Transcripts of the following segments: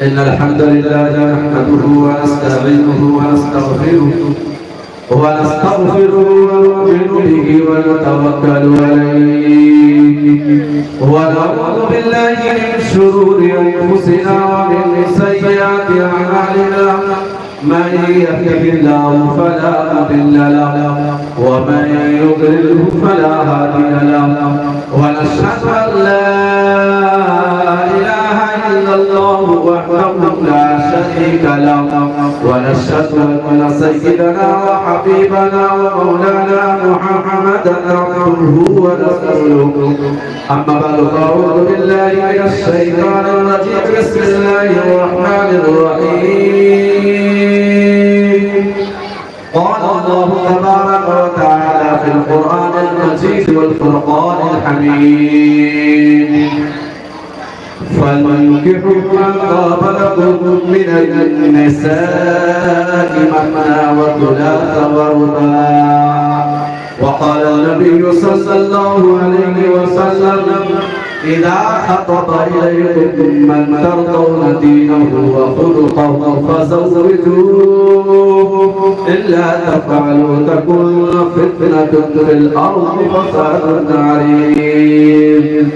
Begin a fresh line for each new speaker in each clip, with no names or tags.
إن الحمد لله نحمده ونستعينه ونستغفره ونؤمن به ونتوكل عليه ونعوذ بالله من شرور أنفسنا ومن سيئات أعمالنا من يهده الله فلا مضل له ومن يضلل فلا هادي له ونشهد أن لا إله إلا الله وحده لا شريك له ونشهد أن سيدنا وحبيبنا ومولانا محمدا عبده ورسوله أما بعد فأعوذ بالله من الشيطان الرجيم بسم الله الرحمن الرحيم قال الله تبارك وتعالى في القرآن المجيد والفرقان الحميد فانكحوا ما طاب لكم من النساء مثنى وثلاث ورباع وقال النبي صلى الله عليه وسلم إذا خطب إليكم من ترضون دينه وخلقه فزوجوه إلا تفعلوا تكن فتنة في الأرض فساد عريض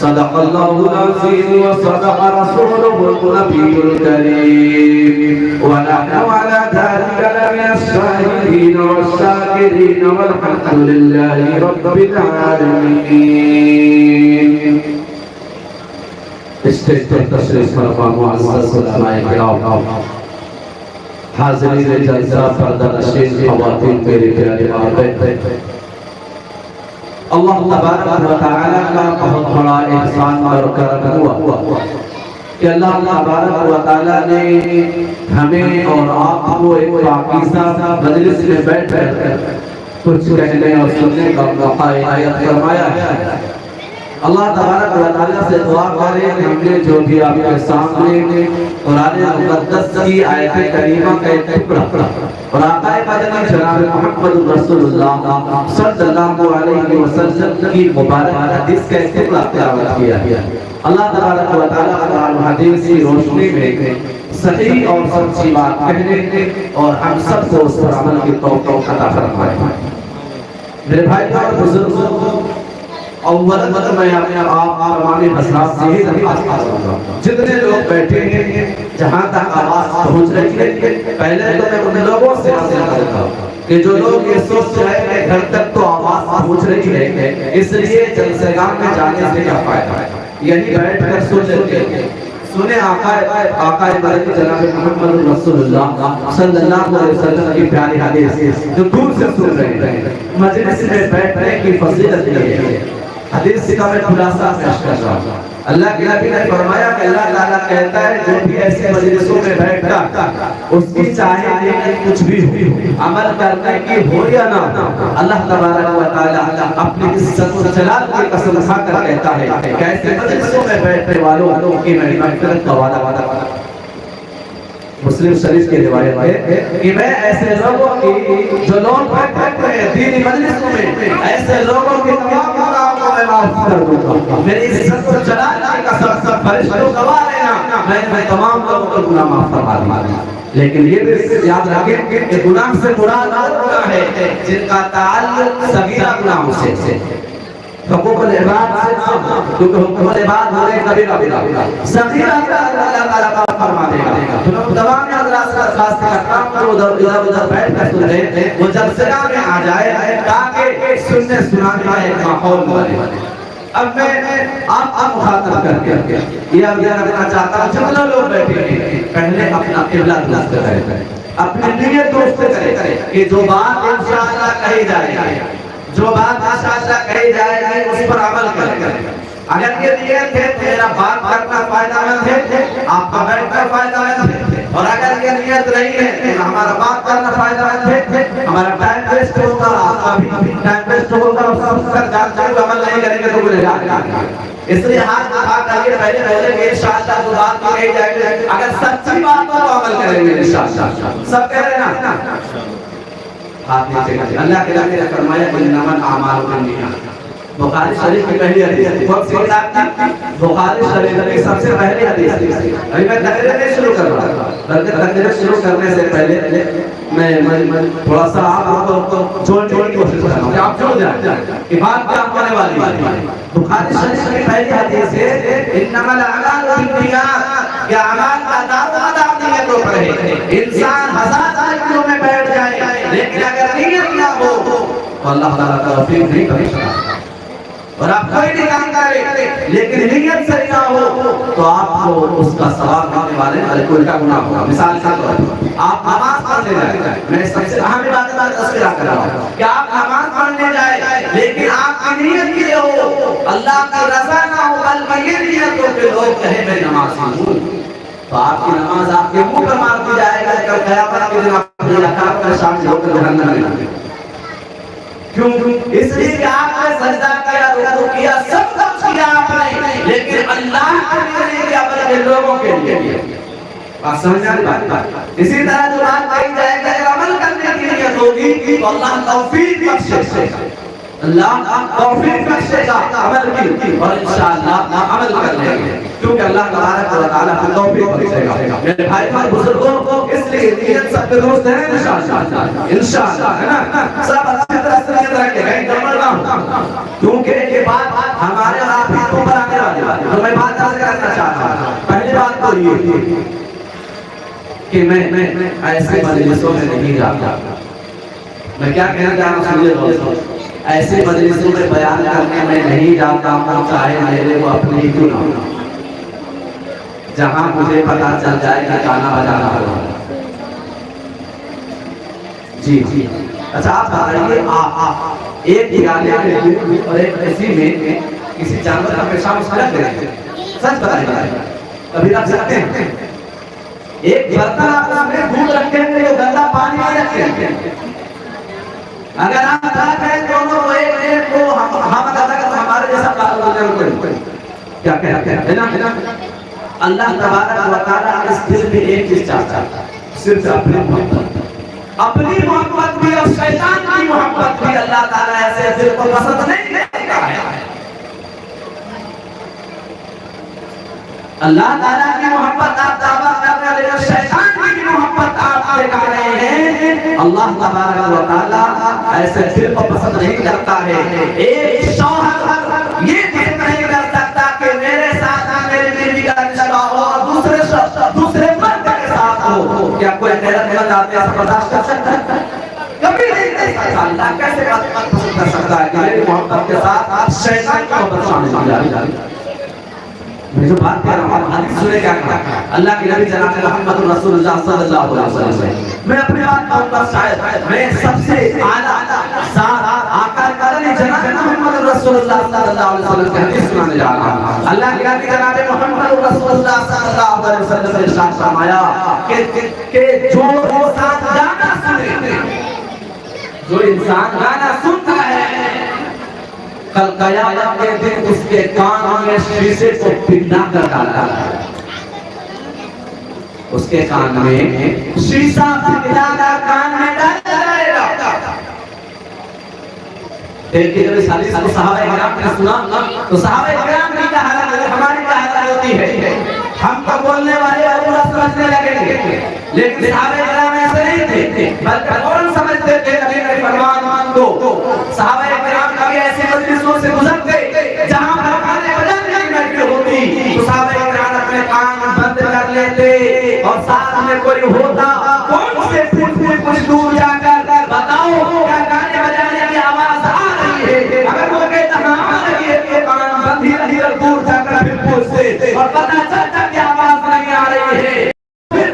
صدق الله العظيم وصدق رسوله النبي الكريم ونحن على ذلك لمن الشاهدين والشاكرين والحمد لله رب العالمين. اسٹیج پر تشریف فرما معزز علماء کرام، حاضرین جلسہ، پردہ نشین خواتین، میرے پیارے بھائی، اللہ تبارک و تعالی کا بہت بڑا احسان اور کرم ہوا کہ اللہ تبارک و تعالی نے ہمیں اور آپ کو ایک پاکیزہ مجلس میں بیٹھ کر کچھ کہنے اور سننے کا موقع عنایت فرمایا ہے۔ اللہ تبارک و تعالی سے دعا کریں کہ ہم نے جو بھی آپ کے سامنے قرآن مقدس کی آیت کریمہ کا ایک ٹکڑا اور آقا مدنی جناب محمد رسول اللہ صلی اللہ علیہ وسلم کی مبارک حدیث کا ایک ٹکڑا تلاوت کیا ہے۔ اللہ تبارک و تعالی قرآن حدیث کی روشنی میں صحیح اور سچی بات کہنے اور ہم سب کو اس پر عمل کی توفیق عطا فرمائے۔ میرے بھائی اور بزرگوں، اولا میں اپنے آپ فرمانے حضرات سے ہی درخواست کروں گا، جتنے لوگ بیٹھے ہیں جہاں تک آواز پہنچ رہی ہے، پہلے تو میں ان لوگوں سے حاصل کرتا ہوں کہ جو لوگ یہ سوچ رہے ہیں گھر تک تو آواز پہنچ رہی ہے، اس لیے جلسگاہ میں جانے سے کیا فائدہ ہے، یہی بیٹھ کر سن لیتے ہیں۔ سنیں آقا مدنی جناب محمد رسول اللہ صلی اللہ علیہ وسلم کی پیاری حدیث جو دور سے سن رہے ہیں، مجلس میں بیٹھنے کی فضیلت یہ ہے۔ حدیث کا میں خلاصہ پیش کر رہا ہوں۔ اللہ کے نبی نے فرمایا کہ اللہ تعالیٰ کہتا ہے جو بھی ایسے مجلسوں میں بیٹھتا اس کی چاہے کچھ بھی ہو، عمل کرنے کی ہو یا نہ ہو، اللہ تبارک و تعالیٰ اپنی عزت و جلال کی قسم کھا کر کہتا ہے کہ ایسے مجلسوں میں بیٹھنے والوں کی میں مغفرت کا وعدہ مسلم شریف کی روایت ہے کہ میں ایسے لوگوں کی جو لوگ بیٹھتے ہیں دینی مجلسوں میں، ایسے لوگوں کی تمام گناہوں کو میں معاف کر دوں گا۔ میری عزت و جلال کی قسم سب فرشتوں گواہ رہنا میں تمام لوگوں کو گناہ معاف فرما دوں گا۔ لیکن یہ بھی یاد رکھیں کہ گناہ سے مراد وہ گناہ ہے جن کا تعلق صغیرہ گناہوں سے، حقوق العباد سے، کیونکہ حقوق العباد ہونے کبیرہ گناہ، صغیرہ گناہ اللہ تعالیٰ کا فرما دے گا۔ تمام حضرات کا خاص کرام کرو، ادھر بیٹھ کر سن رہے ہیں، وہ جلسگاہ میں آ جائے تاکہ سننے سنانے کا ایک ماحول بنے۔ اب میں آپ مخاطب کر کے یہ رکھنا چاہتا ہوں، جتنے لوگ بیٹھے ہیں پہلے اپنا قبلہ درست کریں، اپنی نیت درست کریں کہ جو بات انشاءاللہ کہی جائے گی، جو بات انشاءاللہ کہی جائے گی اس پر عمل کریں۔ اگر یہ نیت ہے تو میرا بات کرنا فائدہ مند ہے، آپ کا بیٹھنا فائدہ مند ہے، اور اگر یہ نیت نہیں ہے تو ہمارا بات کرنا فائدہ مند ہے، ہمارا ٹائم ویسٹ ہوگا، آپ کا بھی ٹائم ویسٹ ہوگا، اور سب کر جانتے ہوئے عمل نہیں کریں گے تو بولے جائے گا۔ اس لیے ہاتھ اٹھا کر کے پہلے کہ انشاءاللہ جو بات کہی جائے گی، اگر سچی بات پر عمل کریں گے انشاءاللہ، سب کہہ رہے ہیں نا، ہاتھ نیچے کریں۔ اللہ کے نبی نے فرمایا انما الاعمال بالنیات، بخاری شریف کی پہلی حدیث کون سی کتاب کی؟ بخاری شریف کی سب سے پہلی حدیث۔ ابھی میں تقریر نہیں شروع کر رہا، بلکہ تقریر شروع کرنے سے پہلے میں تھوڑا سا آپ کو جوڑنے کی کوشش کر رہا ہوں کہ آپ جڑ جائیں کہ بات کیا ہونے والی ہے۔ بخاری شریف کی پہلی حدیث ہے انما الاعمال بالنیات، کہ اعمال کا دار و مدار نیتوں پر ہے۔ انسان ہزار نیتوں میں بیٹھ جائے لیکن اگر نیت نہ ہو تو اللہ تعالیٰ توفیق نہیں کرے گا۔ اور آپ کوئی بھی کام کریں لیکن نیت صحیح نہ ہو تو آپ کو اس کا ثواب ملنے والے بلکہ الٹا گناہ ہوگا۔ مثال کے طور پر آپ نماز پڑھنے جائیں، میں سب سے اہم بات تذکرہ کر رہا ہوں کہ آپ نماز پڑھنے جائیں لیکن آپ کی نیت یہ ہو اللہ کی رضا نہ ہو بلکہ یہ نیت ہو کہ لوگ کہیں میں نمازی ہوں، تو آپ کی نماز آپ کے منہ پر مار دی جائے گا۔ کل قیامت کے دن آپ کو یقین پریشان ہو کر جہنم میں جائیں گے۔ کیوں؟ اس لیے کہ آپ نے سجدہ کیا، رکوع کیا، سب کچھ کیا آپ نے، لیکن اللہ کے لیے کیا بلکہ لوگوں کے لیے۔ بات سمجھ آئی بات؟ اسی طرح جو بات کہی جائے گا اگر عمل کرنے کی نیت ہوگی تو اللہ توفیق بخشے گا، اللہ توفیق بخشے گا عمل کی، اور انشاءاللہ عمل کر لیں گے کیونکہ اللہ تبارک و تعالیٰ کو توفیق بخشے گا۔ میرے بھائی اور بزرگوں، اس لیے نیت سب کے درست ہے انشاءاللہ، ہے نا؟ سب اچھی طرح سے نیت رکھیں، کہیں گڑبڑ نہ ہو، کیونکہ یہ بات ہمارے اور آپ ہی پر آنے والی ہے۔ تو میں بات عرض کرنا چاہتا ہوں، پہلی بات تو یہ تھی کہ میں ایسے مجلسوں میں نہیں جاتا۔ میں کیا کہنا چاہ رہا ہوں دوستوں، ایسے مجلسوں میں بیان کرنے میں نہیں جاتا ہوں چاہے میرے کو اپنی کیوں نہ ہو، جہاں مجھے پتا چل جائے کہ گانا بجانا ہوگا۔ جی جی اچھا آپ بتائیے، ایک گانے اور ایک ایسی میں کسی جانور کا پیشاب اس میں رکھ دیں، سچ بتائیے کبھی رکھ سکتے ہیں؟ ایک برتن آپ میں دودھ رکھیں گے جو گندا پانی نہیں رکھیں گے، اگر آپ رکھ ہیں دونوں کو ایک کو ہم ہمارے جیسا کیا کہتے ہیں؟ اللہ تبارک و تعالیٰ اس دل میں ایک چیز چاہتا ہے، صرف اپنی محبت، اپنی محبت بھی اور شیطان کی محبت بھی اللہ تعالیٰ ایسے دل کو پسند نہیں کرتا ہے۔ اللہ تعالیٰ کی محبت آپ دعویٰ کر رہے ہیں، شیطان کی محبت آپ دکھا رہے ہیں، اللہ تبارک و تعالیٰ ایسے دل کو پسند نہیں کرتا ہے۔ ایک شوہر یہ دل نہیں کر سکتا کہ میرے ساتھ میری بیوی کا رشتہ ہو اور دوسرے مرد کے ساتھ ہو، کیا کوئی غیرت مند آدمی ایسا برداشت کر سکتا ہے؟ کبھی نہیں کر سکتا۔ اللہ کیسے بات پسند کر سکتا ہے کہ میری محبت کے ساتھ شیطان کی محبت شامل ہو جائے؟ میں جو بات کہہ رہا ہوں حدیث سنے کیا کہا اللہ کے نبی جناب محمد رسول اللہ صلی اللہ علیہ وسلم، میں اپنے بات کا اوپر شاید میں سب سے اعلیٰ آقا کرنے جناب محمد رسول اللہ صلی اللہ علیہ وسلم کی حدیث سنانے جا رہا ہوں۔ اللہ کے نبی جناب محمد رسول اللہ صلی اللہ علیہ وسلم نے ارشاد فرمایا کہ جو انسان گانا سنے، جو انسان گانا سنتا ہے، کل قیامت کے دن اس کے کان میں شیشے کو پگھلا کر ڈالا ہے، اس کے کان میں شیشہ پگھلا کر کان میں ڈالا جائے گا۔ دیکھیے جب اس حدیث کو صحابہ کرام نے سنا تو صحابہ کرام کی حالت ہماری کیا حالت ہوتی ہے؟ ہم کو بولنے والے اور سمجھنے لگیں گے، لیکن صحابہ کرام ایسے نہیں تھے بلکہ فوراً سمجھتے تھے نبی کے فرمان کو۔ صحابہ کرام کبھی ایسی مجلسوں سے گزرتے جہاں پر کھانے بجانے کی محفل ہوتی تو صحابہ کرام اپنے کان بند کر لیتے اور ساتھ میں کوئی ہوتا کون سے کچھ دور جا کر بتاؤ کیا گانے بجانے کی آواز آ رہی ہے؟ اگر وہ کہتا ہاں آ رہی ہے تو کان بند ہی رہی اور دور جا کر پھر پوچھتے اور پتہ چلتا کہ آواز نہیں آ رہی ہے، پھر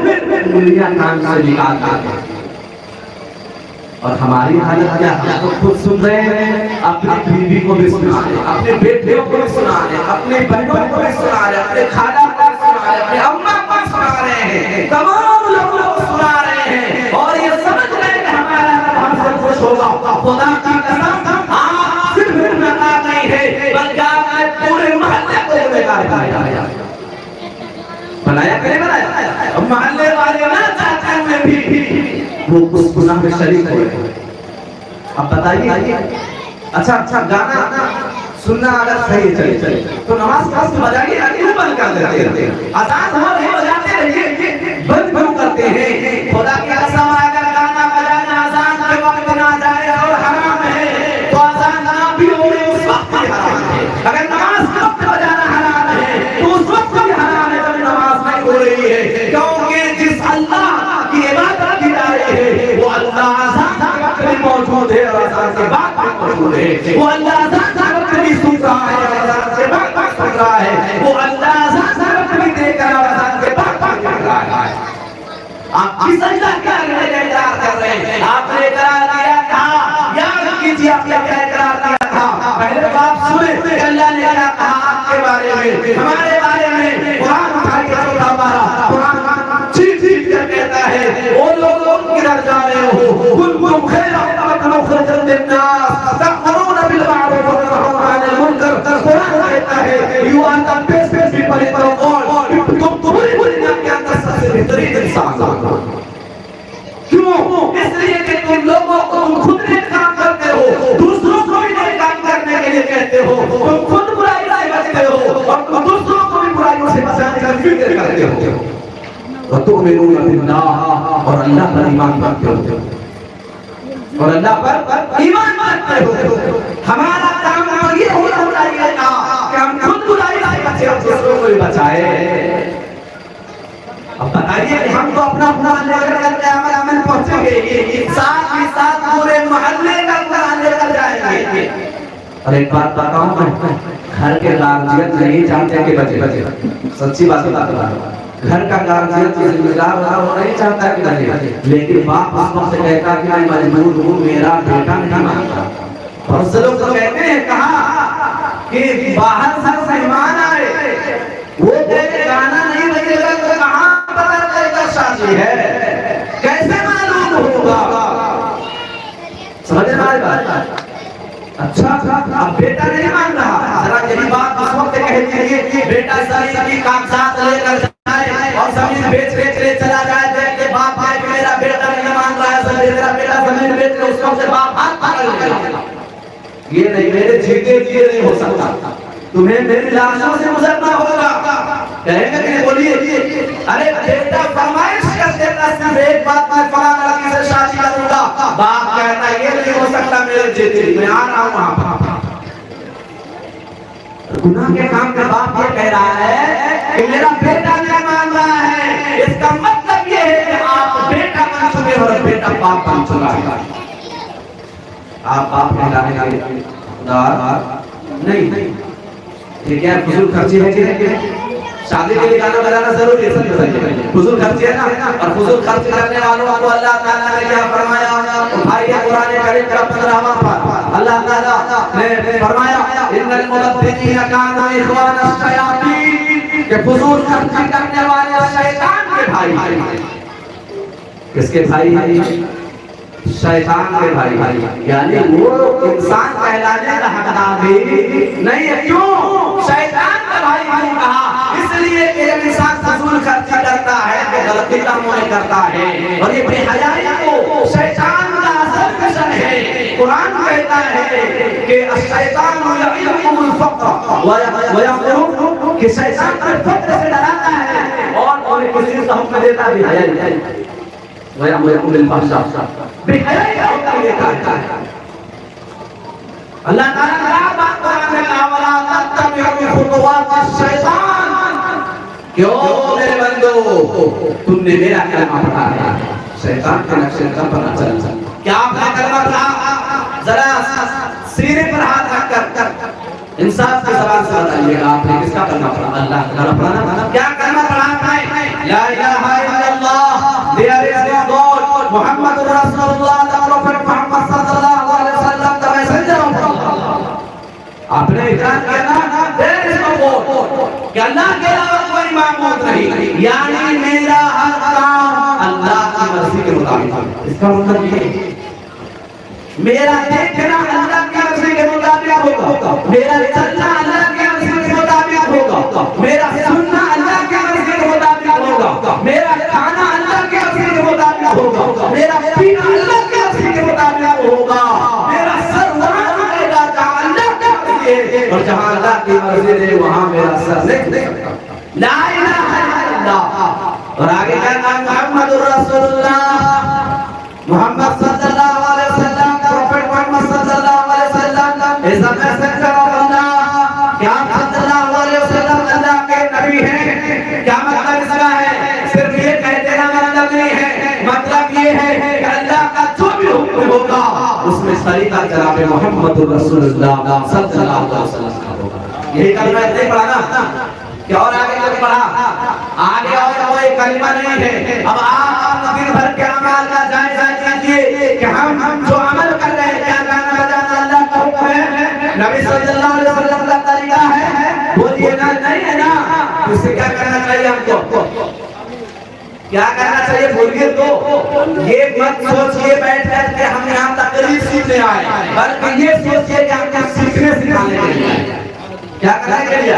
انگلیاں کان سے نکالتا ہے۔ اور ہماری حالت کیا ہے؟ تو خود سن رہے ہیں، اپنی بیوی کو بھی سنا رہے ہیں، اپنے بیٹیوں کو بھی سنا رہے ہیں، اپنے بہنوں کو بھی سنا رہے ہیں، اپنے خالہ کو بھی سنا رہے ہیں، اپنے اماں کو بھی سنا رہے ہیں، تمام لوگوں کو سنا رہے ہیں اور یہ سمجھ رہے ہیں کہ ہمارا رب ہم سے خوش ہوگا۔ خدا کی قسم آپ صرف مقام نہیں ہے بلکہ آپ نے پورے محلے کو بیکار بنایا بنایا کہ نہیں بنایا؟ محلے والے نہ چاہتے ہوئے بھی وہ اس گناہ میں شریک ہوئے۔ اب بتائیے، اچھا گانا سننا اگر صحیح چلے تو نماز کا وقت بجائیے کیوں بند کر دیتے ہیں؟ اذان ہو رہی بجاتے رہیے، بند کیوں کرتے ہیں؟ خدا کی قسم اگر گانا بجانا اذان کے وقت نہ جائے اور حرام ہے تو اذان نہ بھی ہو اس وقت بھی حرام ہے۔ اگر نماز کے وقت بجانا حرام ہے تو اس وقت بھی حرام ہے جب نماز نہیں ہو رہی ہے، کیونکہ جس اللہ کی عبادت کی جا رہی ہے وہ اللہ اذان کے وقت بھی موجود ہے اور اذان کے بعد بھی موجود ہے، وہ اللہ اذان سن رہا ہے اور اذان کے بعد بھی سن رہا ہے، وہ اللہ اذان سے وقت بھی دیکھ رہا ہے اور اذان کے بعد بھی دیکھ رہا ہے۔ آپ کی سجدہ کیا اقرار کر رہے ہیں؟ آپ نے اقرار کیا تھا، یاد کیجیے آپ نے کیا اقرار کیا تھا۔ پہلے بات سنیں کہ اللہ نے کیا کہا آپ کے بارے میں، ہمارے بارے میں۔ قرآن اٹھائیے سورہ بقرہ، قرآن چیز کیا کہتا ہے؟ وہ لوگ کدھر جا رہے ہو؟ کنتم خیر امة اخرجت للناس تأمرون بالمعروف وتنهون عن المنکر۔ قرآن کہتا ہے you are the best people in the world۔ تم تمہاری دنیا کے اندر سب سے بہترین انسان ہو۔ کیوں؟ اس لیے کہ تم لوگوں کو تم خود نیک کام کرتے ہو، دوسروں کو بھی نیک کام کرنے کے لیے کہتے ہو، تم خود برائی سے بچتے ہو اور تم دوسروں کو بھی برائیوں سے بچانے کا فکر کرتے ہو، وتؤمنون باللہ اور اللہ پر ایمان رکھتے ہو اور اللہ پر ایمان رکھتے ہو۔ ہمارا کام یہ ہونا چاہیے کہ ہم خود برائی سے بچے اور دوسروں کو بھی بچائے۔ اب بتائیے کہ ہم تو اپنا قرآن لے کر قیامت میں پہنچیں گے، ساتھ ہی ساتھ پورے محلے کا قرآن لے کر جائیں گے۔ اور ایک بات بتاؤں میں، گھر کے گارجین نہیں چاہتے کہ بچے سچی بات بتا، گھر کا گارجین ذمہ دار ہوتا وہ نہیں چاہتا کہ بچے، لیکن باپ اس وقت کہتا کہ میں مجبور ہوں، میرا بیٹا نہیں مانتا۔ بہت سے لوگ تو کہتے ہیں کہا کہ باہر سے مہمان آئے، وہ کہتے گانا نہیں بجے گا تو کہاں پتہ چلے گا شادی ہے، کیسے معلوم ہوگا؟ سمجھ میں آئی بات؟ اچھا اب بیٹا نہیں مان رہا، ذرا یہی بات اس وقت کہہ دیجیے بیٹا زمین کی کاغذات لے کر جائے اور زمین بیچ لے چلا جائے، دیکھ کے باپ آئے کہ میرا بیٹا نہیں مان رہا ہے، میرا بیٹا زمین بیچ لے، اس وقت سے باپ ہاتھ پکڑ لے گا۔ یہ نہیں، میرے جیتے جیے نہیں ہو سکتا، تمہیں میری لاشوں سے گزرنا ہوگا۔ کہیں گے کہ بولیے ارے بیٹا فرمائش کر دیتا صرف ایک بات میں فلاں لڑکی سے شادی کروں گا، باپ کہتا ہے یہ نہیں ہو سکتا میرے جیتے، میں آ رہا ہوں وہاں پر۔ گناہ کے کام کا باپ یہ کہہ رہا ہے کہ میرا بیٹا نہیں مان رہا ہے، اس کا مطلب یہ ہے کہ آپ بیٹا بن چکے اور بیٹا باپ بن چکا ہے۔ آپ باپ کہلانے کا خدا نہیں، ٹھیک ہے؟ فضول خرچی ہے کہ شادی کے لیے گانا بجانا ضروری ہے، فضول خرچی ہے نا، اور فضول خرچ کرنے والوں کو اللہ تعالیٰ نے کیا فرمایا؟ بھائی قرآن کریم کا 15واں پارہ اللہ تعالیٰ نے فرمایا ان المبذرین کانوا اخوان الشیاطین، کہ فضول خرچی کرنے والے شیطان کے بھائی۔ کس کے بھائی ہیں؟ شیطان کے بھائی، یعنی وہ انسان کہلانے کا حقدار نہیں ہے۔ کیوں شیطان کا بھائی نہیں کہا؟ اس لیے کہ جب انسان فضول خرچی کرتا ہے تو غلطی کاموں میں کرتا ہے، اور یہ بے حیائی کو شیطان کا اثر کشن ہے۔ قرآن کہتا ہے کہ الشیطان یعدکم الفقر ویأمرکم، کہ شیطان فقر سے ڈراتا ہے اور انہیں کسی چیز کا حکم دیتا ہے بے حیائی، وَيَأْمُرُكُمْ بِالْفَحْشَاءِ، بے حیائی کا حکم دیتا ہے۔ اللہ تعالیٰ نے بات قرآن میں کہا وَلَا تَتَّبِعُوا خُطُوَاتِ الشَّيْطَانِ، کہ او میرے بندو تم نے میرا کلمہ پڑھا ہے، شیطان کے نقش قدم پر نہ چل۔ کیا آپ نے کلمہ پڑھا؟ ذرا سینے پر ہاتھ رکھ کر انصاف کی زبان سے بتائیے گا آپ نے کس کا کلمہ پڑھا؟ اللہ کا کلمہ پڑھا؟ کیا کلمہ پڑھا ہے؟ لا الہ الا اللہ، there is no God, محمد رسول اللہ، the prophet محمد صلی اللہ علیہ وسلم، the messenger of Allah۔ آپ نے اقرار کیا نا there is no God، کہ اللہ کے علاوہ کوئی معبود نہیں، یعنی میرا ہر کام اللہ کی مرضی کے مطابق۔ اس کا مطلب یہ ہے میرا دیکھنا اللہ کی مرضی کے مطابق ہوگا، میرا چلنا اللہ کی مرضی کے مطابق ہوگا، میرا سننا اللہ کی مرضی کے مطابق ہوگا، میرا کھانا اللہ کی مرضی کے مطابق ہوگا، میرا پینا اللہ کی مرضی کے مطابق ہوگا، میرا سر وہاں رہے گا جہاں اللہ کی مرضی ہے، اور کی مسجد ہے وہاں میرا سر نہیں لا الہ الا اللہ. اور آگے کیا کہا محمد رسول اللہ, محمد صلی اللہ علیہ وسلم, پروفیٹ محمد صلی اللہ علیہ وسلم is the messenger of Allah. کیا صلی اللہ علیہ وسلم اللہ کے نبی ہیں؟ کیا مطلب اس کا ہے؟ صرف یہ کہہ دینا مطلب نہیں ہے, مطلب یہ ہے کہ اللہ کا جو بھی حکم ہوگا اس میں طریقہ جناب محمد رسول اللہ صلی اللہ علیہ وسلم کا ہوگا. یہی کلمہ نہیں پڑھا نا کہ اور آگے کچھ پڑھا, آگے اور کوئی کلمہ نہیں ہے. اب آپ دن بھر کے اعمال کا جائزہ کیجئے کہ ہم جو عمل کر رہے ہیں کیا گانا بجانا اللہ کا حکم ہے, نبی صلی اللہ علیہ وسلم کا طریقہ ہے, بولیے نا نہیں ہے نا. اس سے کیا کرنا چاہیے ہم کو, کیا کرنا چاہیے بولیے تو. یہ مت سوچئے بیٹھ کر کے ہم یہاں تقریر سیکھنے آئے, بلکہ یہ سوچئے کہ ہم کو سیکھنے سکھانے کے لیے کیا کرنے کے لیے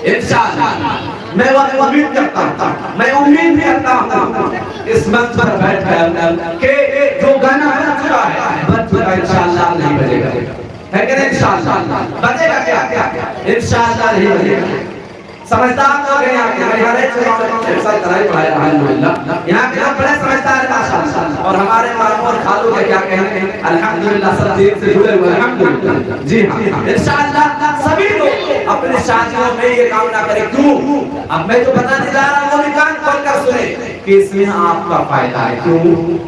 انشاءاللہ. میں امید کرتا ہوں اس منچ پر بیٹھ کر کہ جو گانا بن چکا ہے بن چکا انشاءاللہ نہیں بجے گا, ہے کہ نہیں انشاءاللہ بجے گا, کیا انشاءاللہ نہیں بجے گا. سمجھدار لوگ ہیں یہاں کے, میں ہر ایک سے طرح پڑھایا الحمدللہ. یہاں کے لوگ بڑے سمجھدار ہیں ماشاءاللہ, اور ہمارے ماموں اور خالوں کے کیا کہنے ہیں الحمدللہ سب دین سے جڑے ہوئے الحمدللہ. جی ہاں انشاءاللہ سبھی لوگ اپنے شادیوں میں یہ کام نہ کریں. کیوں؟ اب میں جو بتانے جا رہا ہوں وہ بھی کان کھول کر سنیں کہ اس میں آپ کا فائدہ ہے. کیوں؟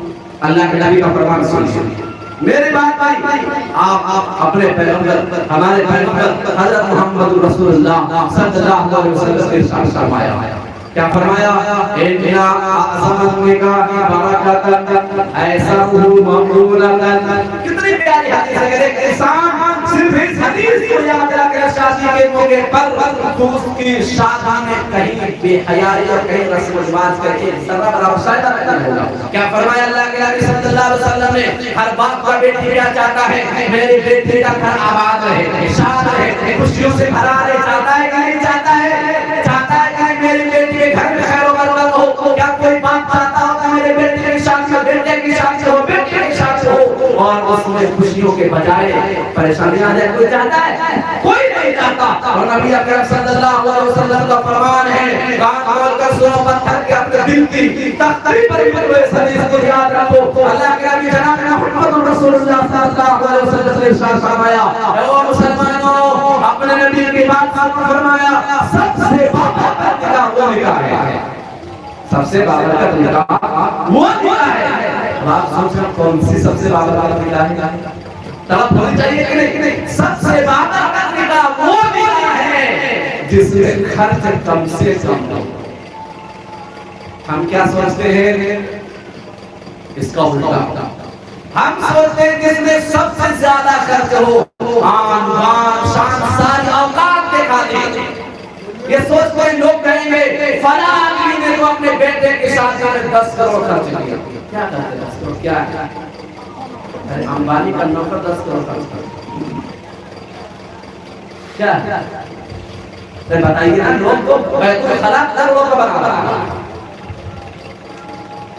اللہ کے نبی کا فرمان سنیے. میرے بات بھائی آپ اپنے پیغمبر ہمارے پیغمبر حضرت محمد رسول اللہ صلی اللہ علیہ وسلم کے ارشاد فرمایا, کیا فرمایا؟ اننا اعظم نکاح برکت ایسا مقبولۃ. کتنی پیاری حدیث ہے کہ ایک انسان صرف اس حدیث کو یاد رکھ کر شادی کے موقع پر دوست کی شادی میں کہیں بے حیائی اور کہیں رسم و رواج کر کے ذرا برابر فائدہ نہیں ہوگا. کیا فرمایا اللہ کے نبی صلی اللہ علیہ وسلم نے؟ ہر باپ کا بیٹی کیا چاہتا ہے, میرے بیٹے کا گھر آباد رہے, شاد رہے, خوشیوں سے بھرا رہے. چاہتا ہے کہ نہیں چاہتا ہے؟ چاہتا ہے کہ میری بیٹی کے گھر میں خیر و برکت ہو. کیا کوئی باپ چاہتا ہو کہ میرے بیٹے کی شادی ہو, بیٹے کی شادی ہو, بیٹے کی شادی ہو اور اس میں خوشیوں کے بجائے پریشانیاں آ جائے؟ کوئی چاہتا ہے؟ کوئی نہیں چاہتا. اور نبی اکرم صلی اللہ علیہ وسلم کا فرمان ہے, کان کھول کر سنو, پتھر کے اپنے دل کی تختی پر ہوئے اس حدیث کو یاد رکھو. اللہ کے نبی جناب محمد رسول اللہ صلی اللہ علیہ وسلم نے ارشاد فرمایا, اے مسلمانوں اپنے نبی کی بات فرمایا, سب سے بابرکت نکاح وہ نکاح ہے, سب سے بابرکت نکاح وہ نکاح ہے. اب آپ سوچ رہے کون سی سب سے بابرکت نکاح ہے؟ طلب ہونی چاہیے کہ نہیں؟ سب سے بابرکت نکاح وہ نکاح ہے جس میں خرچ کم سے کم ہو. ہم کیا سوچتے ہیں اس کا الٹا, ہم سوچتے ہیں جس میں سب سے زیادہ خرچ ہو, آن بان شان ساری اوقات دکھا دیں. یہ سوچ کوئی لوگ کہیں گے فلاں آدمی نے تو اپنے بیٹے کی شادی میں 10 کروڑ خرچ کیا. کیا کہتے ہیں 10 کروڑ کیا ہے؟ ارے امبانی کا نوکر 10 کروڑ خرچ کرتا کیا ہے؟ بتائیے نا, لوگ تو بیت الخلاء کروڑوں کا بنا رہا ہے.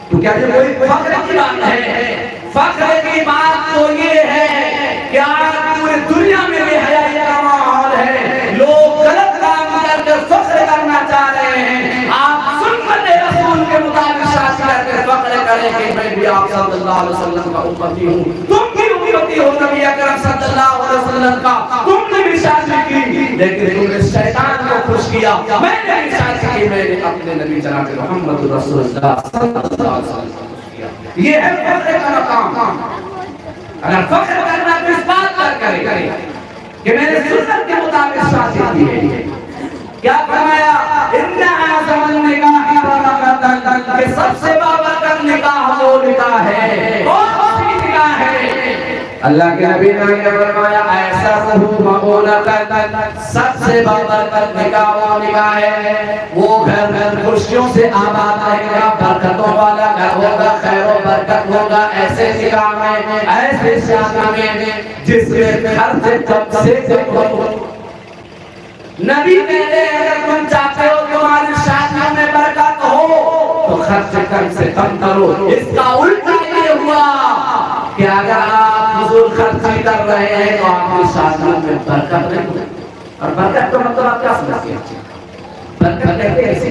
تو کیا یہ کوئی فخر کی بات ہے؟ فخر کی بات تو یہ ہے کہ آج پوری دنیا میں بے حیائی کا ماحول ہے, لوگ غلط کام کر کے فخر کرنا چاہ رہے ہیں. آپ سنت رسول کے مطابق شادی کر کے فخر کریں کہ میں بھی آپ صلی اللہ علیہ وسلم کا امتی ہوں, تم بھی امتی ہو نبی اکرم صلی اللہ علیہ وسلم کا, تم نے بھی شادی کی لیکن تم نے شیطان کو خوش کیا. میں نے بھی شادی کی, میں نے اپنے نبی جناب محمد رسول اللہ صلی اللہ علیہ وسلم. یہ ہے فخر کا مقام. اگر فخر کرنا تو اس بات پر کرے کہ میں نے سنت کے مطابق شادی کی ہے. کیا فرمایا؟ ان اعظم النکاح برکت, کہ سب سے بابرکت نکاح وہ نکاح ہے. کون سی نکاح ہے؟ اللہ کے نبی نے فرمایا ایسا مقبولۃ, سب سے بابرکت نکاح وہ نکاح ہے, وہ گھر خوشیوں سے آباد رہے گا, برکتوں والا گھر ہوگا, خیر و برکت ہوگا. ایسے نکاح میں, ایسے شادی میں جس میں خرچ کم سے کم ہو. نبی کہتے ہیں اگر تم چاہتے ہو تمہاری شادیوں میں برکت ہو تو خرچ کم سے کم کرو. اس کا الٹا یہ ہوا کہ اگر آپ فضول خرچی کر رہے ہیں تو آپ کی شادیوں میں برکت نہیں. اور برکت کا مطلب آپ کیا سمجھتے ہیں؟ برکت کہتے ہیں ایسے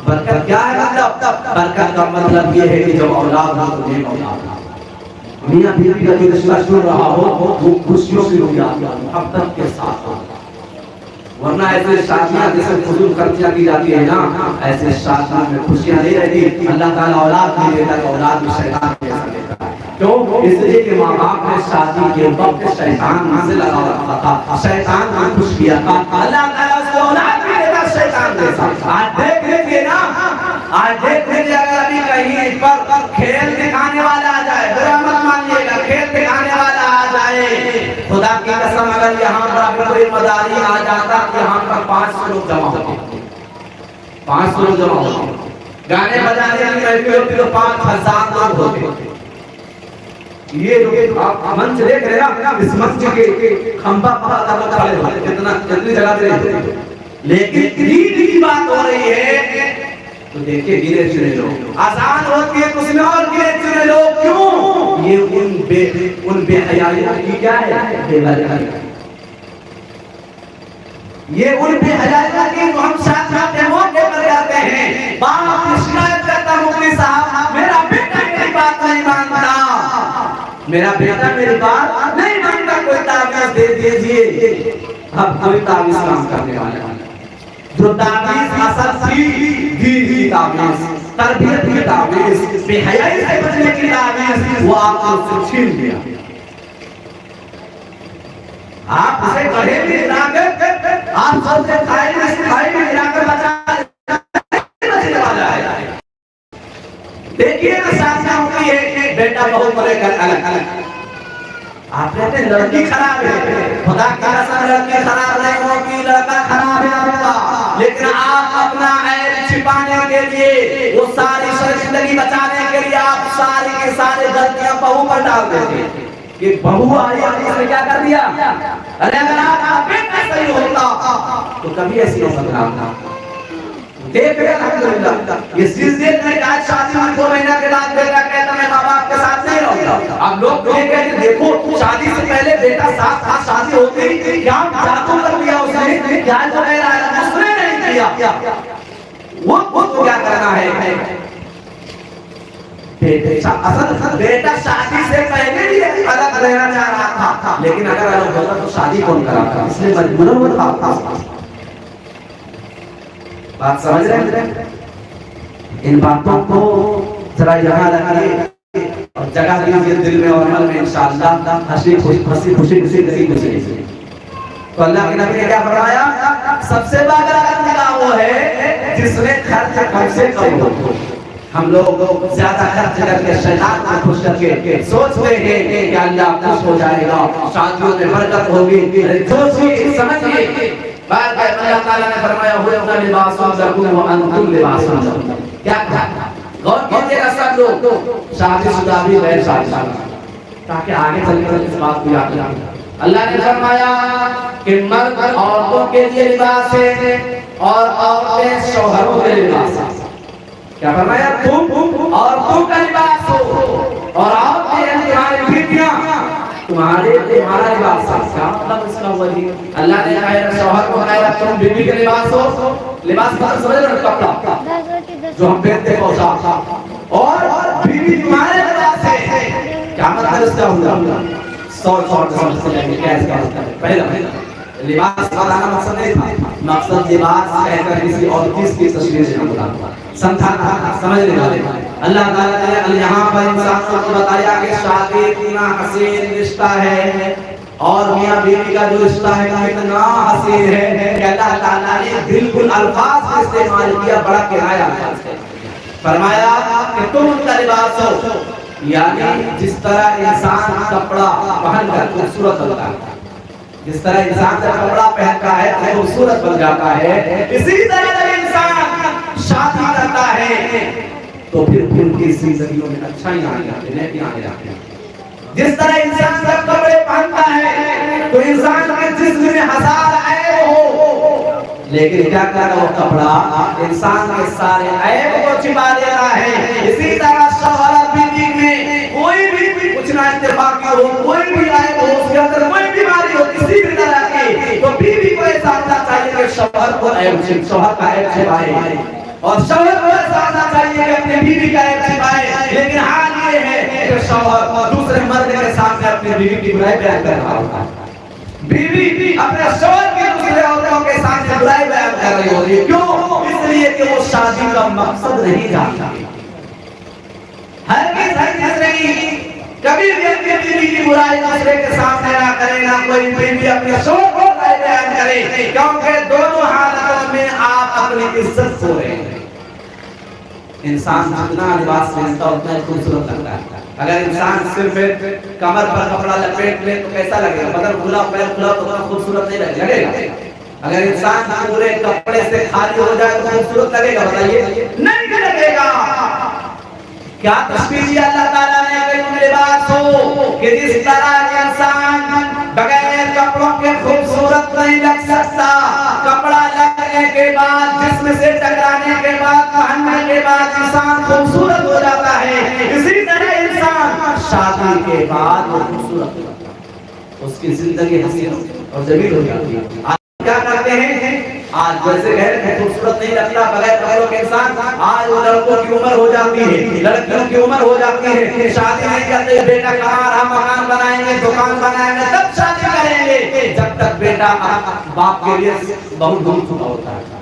برکت کیا ہے مطلب؟ برکت کا مطلب یہ ہے کہ جب اولاد ہو تو نیک اولاد ہو، میاں بیوی کا جو رشتہ چل رہا ہو وہ خوشیوں کی بنیاد پر محبت کے ساتھ ہو، ورنہ ایسے شادیاں جیسے فضول خرچیاں کی جاتی ہے نا، ایسے شادیاں میں خوشیاں نہیں رہتی۔ اللہ تعالیٰ اولاد نہیں دیتا تو اولاد میں شیطان کیسا دیتا ہے؟ کیوں؟ اس لیے کہ ماں باپ نے شادی کے وقت شیطان سے لگا رکھا تھا، شیطان کو خوش کیا تھا، اللہ تعالیٰ اس کو اولاد نہیں دیتا شیطان جیسا۔ آج دیکھ لیجیے نا، آج دیکھ لیجیے اگر ابھی کہیں پر کھیل دکھانے والا آ جائے، برا مت مانیے گا، کھیل دکھانے والا آ جائے، خدا کی قسم اگر یہاں پر کوئی مداری آ جاتا، یہاں پر 500 لوگ جمع ہوتے، 500 لوگ جمع ہوتے، گانے بجانے کی محفل ہوتی تو 5000 لوگ ہوتے۔ یہ لوگ آپ منچ دیکھ رہے ہیں نا، اس منچ کے کھمبا پکڑ کھڑے ہوتے، کتنی جگہ پہ رہتے، لیکن دین کی بات ہو رہی ہے تو دیکھیں گرے چنے لوگ، آزان ہوتی ہے اس میں اور گرے چنے لوگ، کیوں؟ یہ ان بے حیائیوں کی کیا ہے؟ بے حیائی، یہ ان بے حیائیوں کی جو ہم شادیوں کے موقع پر جاتے ہیں، باپ کی شکایت کرتا مفتی صاحب میرا بیٹا میری بات نہیں مانتا، میرا بیٹا میری بات نہیں مانتا، کوئی تعویذ دے دیجئے۔ اب کوئی تعویذ کام کرنے والا جو تعویذ اثر تھی، دین کی تعویذ، تربیت کی تعویذ، بے حیائی سے بچنے کی تعویذ، وہ آپ کو سے چھین لیا۔ آپ اسے گڑھے میں گرا کر، آپ سب سے کھائی میں گرا کر بچنے والا ہے۔ دیکھیے نا شادیاں ہوتی ہے، بیٹا بہو بڑے گھر الگ الگ، آپ کہتے ہیں لڑکی خراب ہے، خدا کی قسم لڑکی خراب نہیں ہوگی، لڑکا خراب ہے آپ کا، لیکن آپ اپنا عیب چھپانے کے لیے، وہ ساری شرمندگی بچانے کے لیے آپ ساری کے سارے غلطیاں بہو پر ڈال دیتے ہیں کہ بہو آئی آپ نے کیا کر دیا۔ ارے اگر آپ کا بیٹا صحیح ہوتا تو کبھی ایسی حرکت نہ ہوتا۔ دیکھ رہے الحمدللہ یہ سلسلے میں آج شادی میں 2 مہینہ کے بعد بیٹا کہتا میں ماں باپ کے ساتھ نہیں رہوں گا۔ اب لوگ یہ کہتے ہیں دیکھو شادی سے پہلے بیٹا ساتھ تھا، شادی ہوتی کیا جادو کر دیا اس نے، کیا جو ہے اس نے نہیں کیا، وہ تو کیا کرنا ہے۔ اصل بیٹا شادی سے پہلے بھی الگ رہنا چاہ رہا تھا، لیکن اگر الگ ہوتا تو شادی کون کرا تھا، اس لیے مجبور ہوا تھا۔ بات سمجھ رہے ہیں؟ ان باتوں کو ذرا یہاں رکھیے اور جگہ دیجیے دل میں اور عمل میں، انشاءاللہ ہنسی خوشی گزرے۔ تو اللہ کے نبی نے کیا فرمایا؟ سب سے باغرات نکاح وہ ہے جس میں خرچ کم سے کم ہو۔ ہم لوگ زیادہ خرچ کر کے شیطان کو خوش کر کے سوچتے ہیں کہ اللہ خوش ہو جائے گا، شادیوں میں برکت ہوگی، سوچیے سمجھیے۔ بعد میں اللہ تعالیٰ نے فرمایا ہوئے لباس لکم وانتم لباس لہم، کیا کہا؟ غور کیجئے گا سب لوگ، شادی شدہ بھی غیر شادی شدہ، تاکہ آگے چل کر اس بات کو یاد رکھیں۔ اللہ نے فرمایا کہ مرد عورتوں کے لیے لباس ہے اور عورتیں شوہروں کے لیے لباس ہے۔ کیا فرمایا؟ تم عورتوں کا لباس ہو اور عورتیں تمہاری بیٹیاں تمہارا لباس ہے۔ کیا مطلب اس کا وہی اللہ نے کہا شوہر کو کہا تم بیوی کے لباس ہو، لباس مطلب سمجھ رہے ہو کپڑا جو ہم پہنتے پوشاک، اور بیوی تمہارے لباس ہے۔ کیا مطلب اس کا ہوگا؟ سوچ سمجھتے ہیں کیسے پہلا لباس بتانا مقصد نہیں تھا، مقصد لباس کہہ کر کسی اور چیز کی تصویر سے بتانا سمجھانا سمجھنے والے۔ اللہ تعالیٰ نے یہاں پر انسانوں کو بتایا کہ شادی اتنا حسین رشتہ ہے اور میاں بیوی کا جو رشتہ ہے اتنا حسین ہے کہ اللہ تعالیٰ نے بالکل الفاظ استعمال کیا، بڑا کنایا الفاظ ہے۔ فرمایا کہ تم ان کا لباس ہو، یعنی جس طرح انسان کپڑا پہن کر خوبصورت ہوتا ہے، جس طرح انسان کا کپڑا پہنتا ہے تو خوبصورت بن جاتا ہے، اسی طرح جب انسان شادی کرتا ہے تو پھر ان کی زندگیوں میں اچھائیاں آتی ہیں، نیکیاں آتی ہیں۔ جس طرح انسان جب کپڑے پہنتا ہے تو انسان کے جسم میں 1000 عیب ہو، لیکن کیا کرتا وہ کپڑا انسان کے سارے عیب کو چھپا دیتا ہے۔ اسی طرح شوہر اور بیوی میں کوئی بھی کچھ نہ اتفاقی ہو، کوئی بھی عیب ہو، اس کے اندر کوئی بیماری ہو، کسی بھی طرح کی کہ شوہر کو شوہر کا عیب چھپائے اور شوہر کو سمجھنا چاہیے کہ اپنی بیوی کا عیب چھپائے، لیکن حال یہ ہے کہ شوہر دوسرے مرد کے سامنے اپنی بیوی کی برائی بیان کر رہا ہوتا ہے، بیوی اپنے شوہر کے دوسرے عورتوں کے سامنے برائی بیان کر رہی ہوتی ہے، کیوں؟ اس لیے کہ وہ شادی کا مقصد نہیں جانتی، ہرگز نہیں، کبھی بھی اپنی بیوی کی برائی دوسرے کے سامنے نہ کرے، نہ کوئی بیوی اپنے شوہر کو برائی بیان کرے، کیونکہ دونوں حالتوں میں آپ اپنی عزت کھو رہے ہیں۔ انسان جتنا لباس پہنتا اتنا خوبصورت لگتا ہے، اگر انسان صرف کمر پر کپڑا لپیٹ لے تو کیسا لگے گا؟ بدن کھلا پیر کھلا تو اتنا خوبصورت نہیں لگے گا۔ اگر انسان پورے کپڑے سے خالی ہو جائے تو خوبصورت لگے گا؟ بتائیے، نہیں لگے گا۔ کیا تشبیہ دی اللہ تعالیٰ نے کہ تم لباس ہو کہ جس طرح کے انسان بغیر کپڑوں کے خوبصورت نہیں لگ سکتا، کپڑا لگنے کے بعد جسم سے ٹکرانے کے بعد پہننے کے بعد انسان خوبصورت ہو جاتا ہے، اسی طرح انسان شادی کے بعد وہ خوبصورت ہو جاتا ہے، اس کی زندگی حسین اور جمیل ہو جاتی ہے۔ آج کیا کرتے ہیں؟ آج جیسے گھر میں خوبصورت نہیں لگتا بغیر کپڑوں کے انسان، آج وہ لڑکوں کی عمر ہو جاتی ہے، لڑکیوں کی عمر ہو جاتی ہے، شادی نہیں کرتے، بیٹا کہاں رہا، مکان بنائیں گے، دکان بنائیں گے، تب شادی کریں گے، جب تک بیٹا باپ کے لیے بہت ڈھونڈ چکا ہوتا ہے۔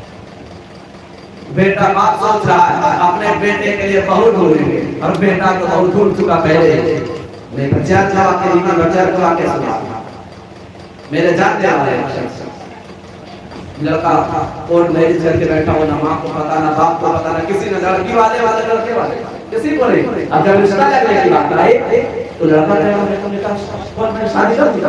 بیٹا باپ سوچ رہا ہے اپنے بیٹے کے لیے بہت ڈھونڈیں گے، اور بیٹا تو بہت ڈھونڈ چکا پہلے، میں بچہ تھا کہ نہیں بچہ کو آکے سنا میرے جانتے والے لڑکا کورٹ میرج کر کے بیٹھا ہو، نہ ماں کو پتا نہ باپ کو پتا نہ کسی، نہ لڑکی والے لڑکے والے کسی کو نہیں۔ اب جب رشتہ لگنے کی بات آئی تو لڑکا شادی کر دیا۔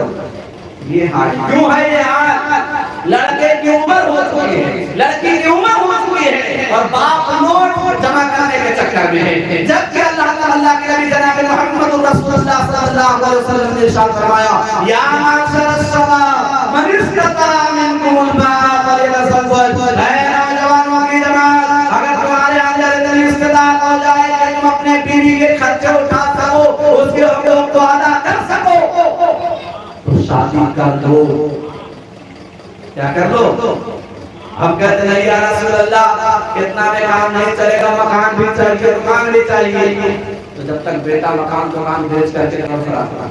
یہ حال کیوں ہے؟ یہ حال لڑکے کی عمر ہو چکی ہے، لڑکی کی عمر ہو چکی ہے، اور باپ نوٹ جمع کرنے کے چکر میں ہے، جبکہ اللہ کے نبی جناب محمد رسول اللہ صلی اللہ علیہ وسلم نے ارشاد فرمایا، یا معاشر الشباب من استطاع منکم الباء فلیتزوج، اے نوجوانوں کی جماعت، اگر تمہارے اندر اتنی استطاعت ہو جائے کہ تم اپنے بیوی کے خرچے اٹھا سکو، اس کے حقوق کو ادا کر سکو، شادی کر دو۔ کیا کر دو؟ ہم کہتے ہیں یا رسول اللہ کتنا میں کام نہیں چلے گا، مکان بھی چاہیے، دکان بھی چاہیے، تو جب تک بیٹا مکان دکان بیچ کر کے گھر فرا۔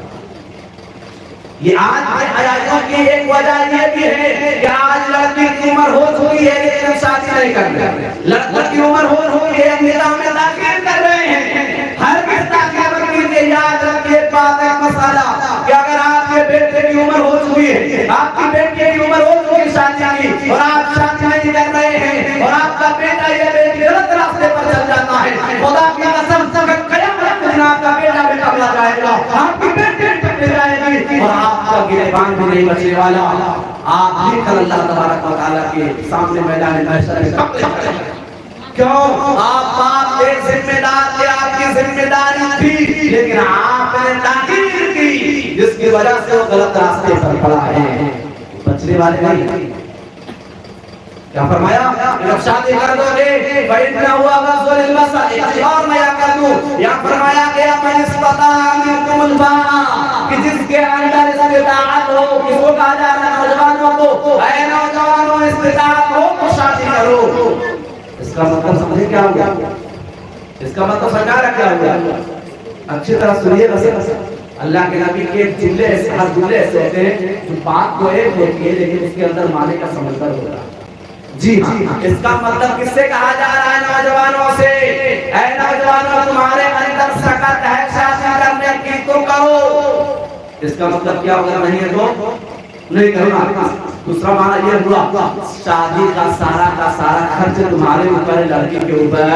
یہ آج کے حیاتوں کی ایک وجہ یہ بھی ہے کہ آج لڑکی کی عمر ہو چکی ہے لیکن شادی نہیں کر رہے، لڑکی کی عمر ہو چکی ہے نظام میں داخل کر رہے ہیں۔ ہر کس داخل کے یاد رکھیے بات ایک مسئلہ کہ اگر آپ کے بیٹے کی عمر ہو چکی ہے، آپ کی بیٹی کی عمر ہو چکی ہے شادی کی، اور آپ شادی نہیں کر رہے ہیں، اور آپ کا بیٹا یا بیٹی غلط راستے پر چل جاتا ہے، خدا کی قسم قیامت کے دن آپ کا بیٹا بلا جائے گا، آپ کی بیٹی بلا جائے گی، اور آپ کا گریبان بھی نہیں بچنے والا، آپ بھی کل اللہ تبارک و تعالیٰ کے سامنے میدان محشر میں کھڑے ہیں۔ کیوں؟ آپ باپ کے ذمہ دار تھے، آپ کی ذمہ داری تھی، لیکن آپ نے تاخیر کی، جس کی وجہ سے وہ غلط راستے پر پڑا ہے، بچنے والے نہیں۔ کیا فرمایا؟ جب شادی کر دو گے فَإِنَّهُ أَغَضُّ لِلْبَصَرِ، ایک اور میں یا کر دوں، یا فرمایا گیا مَنِ اسْتَطَاعَ مِنكُمُ الْبَاءَ، کہ جس کے اندر استطاعت ہو، کس کو کہا جا رہا ہے؟ نوجوانوں کو، اے نوجوانوں استطاعت ہو تو شادی کرو۔ اس کا مطلب سمجھے کیا ہو گیا؟ اس کا مطلب سرکار کیا ہو گیا؟ اچھی طرح سنیے بس، اللہ کے نبی کے جملے ایسے، ہر جملے ایسے ہوتے ہیں جو بات کو ایک ہوتی ہے لیکن اس کے اندر معنی کا سمجھدار ہوتا ہے۔ جی ہاں، اس کا مطلب کس سے کہا جا رہا ہے؟ نوجوانوں سے، اے نوجوانوں تمہارے اندر سکت ہے شادی کرنے کی تو کرو۔ اس کا مطلب کیا ہوگا؟ نہیں ہے تو نہیں کرنا۔ دوسرا معنی یہ ہوا شادی کا سارا خرچ تمہارے اوپر، لڑکی کے اوپر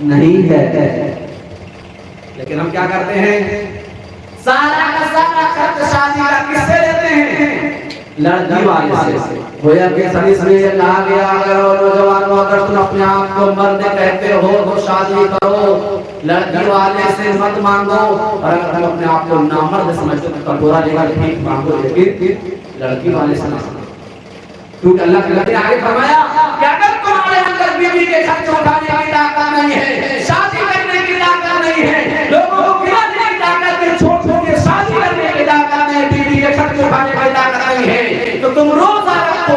نہیں ہے، لیکن ہم کیا کرتے ہیں؟ سارا کا سارا خرچ شادی کا کس سے لیتے ہیں؟ لڑکی والے سے۔ گویا کہ حدیث میں یہ کہا گیا اگر نوجوانوں اگر تم اپنے آپ کو مرد کہتے ہو تو شادی کرو، لڑکی والے سے مت مانگو، اور اگر تم اپنے آپ کو نامرد سمجھتے ہو تو کٹورا لے کر بھیک مانگو، لیکن لڑکی والے سے نہ مانگو، کیونکہ اللہ کے نبی نے آگے فرمایا کہ اگر تمہارے اندر بیوی کے خرچ اٹھانے کی طاقت نہیں ہے، شادی کرنے کی طاقت نہیں ہے، لوگوں کو کھلانے کی طاقت ہے، چھوٹ چھوٹ کے شادی کرنے کی طاقت نہیں ہے، بیوی کے خرچ اٹھانے کی طاقت نہیں ہے، تو تم روزہ رکھو،